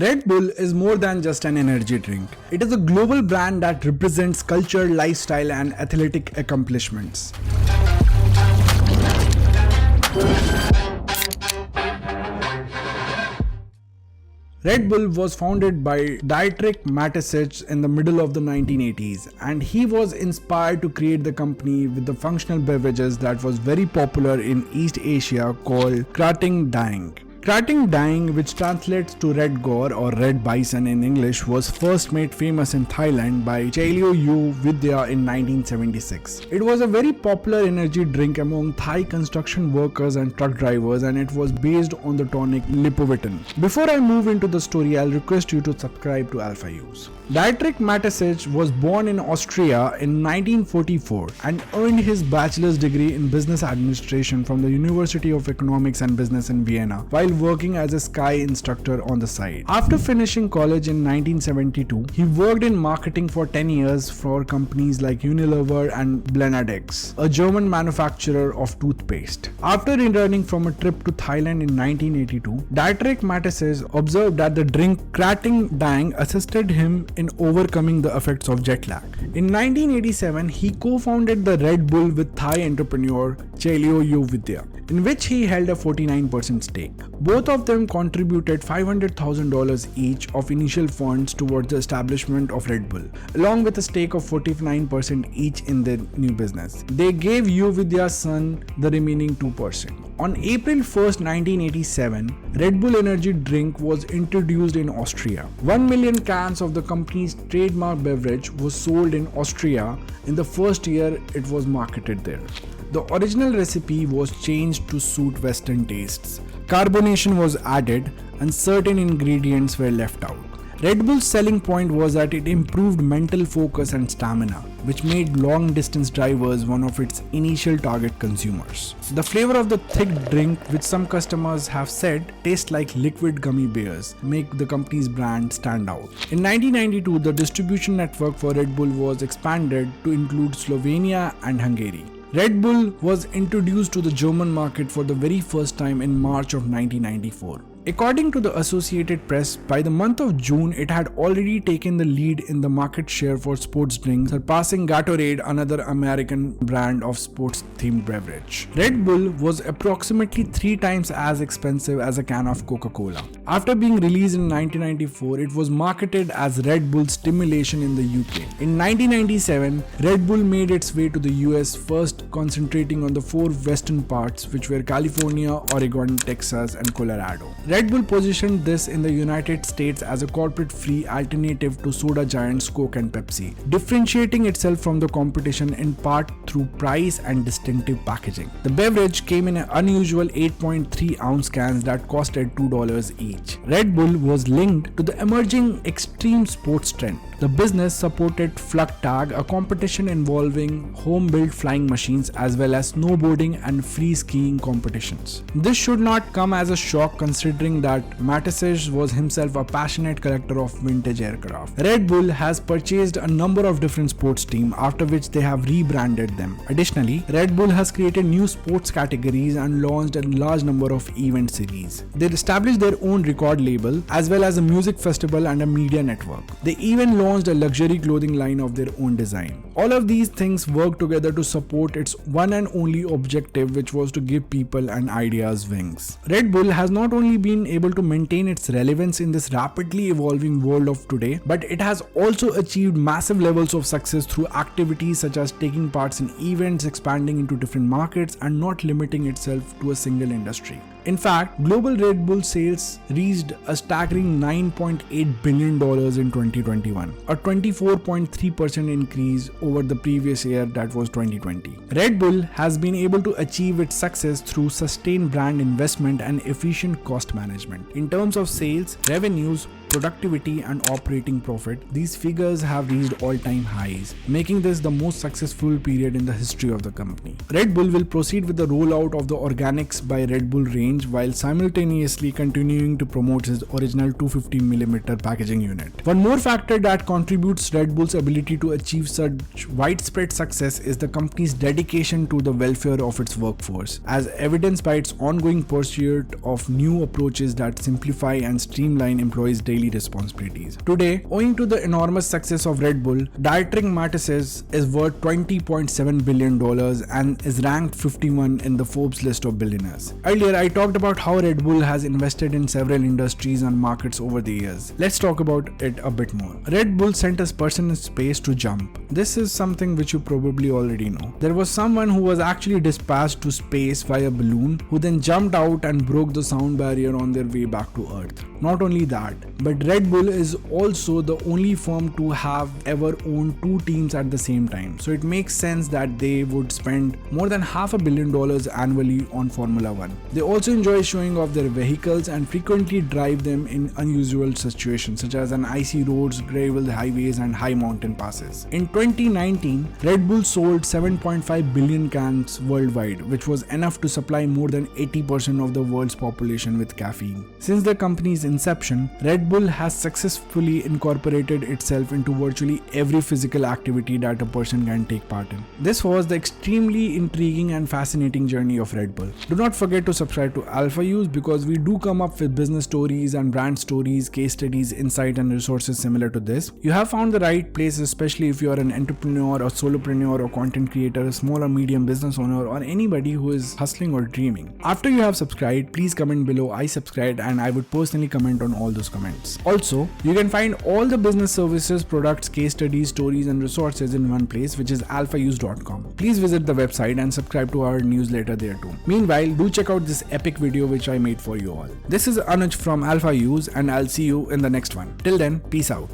Red Bull is more than just an energy drink. It is a global brand that represents culture, lifestyle, and athletic accomplishments. Red Bull was founded by Dietrich Mateschitz in the middle of the 1980s, and he was inspired to create the company with the functional beverages that was very popular in East Asia called Krating Daeng. Krating Daeng, which translates to Red Gore or Red Bison in English, was first made famous in Thailand by Chaleo Yu Vidya in 1976. It was a very popular energy drink among Thai construction workers and truck drivers, and it was based on the tonic Lipovitan. Before I move into the story, I'll request you to subscribe to Alphause. Dietrich Mateschitz was born in Austria in 1944 and earned his bachelor's degree in business administration from the University of Economics and Business in Vienna while working as a ski instructor on the side. After finishing college in 1972, he worked in marketing for 10 years for companies like Unilever and Blendadex, a German manufacturer of toothpaste. After returning from a trip to Thailand in 1982, Dietrich Mateschitz observed that the drink Krating Daeng assisted him in overcoming the effects of jet lag. In 1987, he co-founded the Red Bull with Thai entrepreneur Chaleo Yu Vidya, in which he held a 49% stake. Both of them contributed $500,000 each of initial funds towards the establishment of Red Bull, along with a stake of 49% each in their new business. They gave Yu Vidya's son the remaining 2%. On April 1st, 1987, Red Bull energy drink was introduced in Austria. 1 million cans of the company's trademark beverage was sold in Austria in the first year it was marketed there. The original recipe was changed to suit Western tastes. Carbonation was added and certain ingredients were left out. Red Bull's selling point was that it improved mental focus and stamina, which made long-distance drivers one of its initial target consumers. The flavor of the thick drink, which some customers have said tastes like liquid gummy bears, make the company's brand stand out. In 1992, the distribution network for Red Bull was expanded to include Slovenia and Hungary. Red Bull was introduced to the German market for the very first time in March of 1994. According to the Associated Press, by the month of June, it had already taken the lead in the market share for sports drinks, surpassing Gatorade, another American brand of sports-themed beverage. Red Bull was approximately 3 times as expensive as a can of Coca-Cola. After being released in 1994, it was marketed as Red Bull Stimulation in the UK. In 1997, Red Bull made its way to the US, first concentrating on the 4 western parts, which were California, Oregon, Texas, and Colorado. Red Bull positioned this in the United States as a corporate-free alternative to soda giants Coke and Pepsi, differentiating itself from the competition in part through price and distinctive packaging. The beverage came in an unusual 8.3-ounce cans that costed $2 each. Red Bull was linked to the emerging extreme sports trend. The business supported Flug Tag, a competition involving home-built flying machines as well as snowboarding and free skiing competitions. This should not come as a shock considering that Mateschitz was himself a passionate collector of vintage aircraft. Red Bull has purchased a number of different sports teams, after which they have rebranded them. Additionally, Red Bull has created new sports categories and launched a large number of event series. They established their own record label as well as a music festival and a media network. They even launched a luxury clothing line of their own design. All of these things work together to support its one and only objective, which was to give people and ideas wings. Red Bull has not only been able to maintain its relevance in this rapidly evolving world of today, but it has also achieved massive levels of success through activities such as taking parts in events, expanding into different markets, and not limiting itself to a single industry. In fact, global Red Bull sales reached a staggering $9.8 billion in 2021, a 24.3% increase over the previous year, that was 2020. Red Bull has been able to achieve its success through sustained brand investment and efficient cost management. In terms of sales, revenues, productivity, and operating profit, these figures have reached all-time highs, making this the most successful period in the history of the company. Red Bull will proceed with the rollout of the Organics by Red Bull range while simultaneously continuing to promote its original 250mm packaging unit. One more factor that contributes Red Bull's ability to achieve such widespread success is the company's dedication to the welfare of its workforce, as evidenced by its ongoing pursuit of new approaches that simplify and streamline employees' daily daily responsibilities. Today, owing to the enormous success of Red Bull, Dietrich Mateschitz is worth $20.7 billion and is ranked 51 in the Forbes list of billionaires. Earlier, I talked about how Red Bull has invested in several industries and markets over the years. Let's talk about it a bit more. Red Bull sent a person in space to jump. This is something which you probably already know. There was someone who was actually dispatched to space via balloon who then jumped out and broke the sound barrier on their way back to Earth. Not only that, but Red Bull is also the only firm to have ever owned two teams at the same time. So it makes sense that they would spend more than $500 million annually on Formula 1. They also enjoy showing off their vehicles and frequently drive them in unusual situations such as on icy roads, gravel highways and high mountain passes. In 2019, Red Bull sold 7.5 billion cans worldwide, which was enough to supply more than 80% of the world's population with caffeine. Since the company's inception, Red Bull has successfully incorporated itself into virtually every physical activity that a person can take part in. This was the extremely intriguing and fascinating journey of Red Bull. Do not forget to subscribe to Alphause because we do come up with business stories and brand stories, case studies, insight and resources similar to this. You have found the right place, especially if you are an entrepreneur or solopreneur or content creator, a small or medium business owner or anybody who is hustling or dreaming. After you have subscribed, please comment below I subscribed and I would personally comment on all those comments. Also, you can find all the business services, products, case studies, stories and resources in one place, which is alphause.com. Please visit the website and subscribe to our newsletter there too. Meanwhile, do check out this epic video which I made for you all. This is Anuj from Alphause and I'll see you in the next one. Till then, peace out.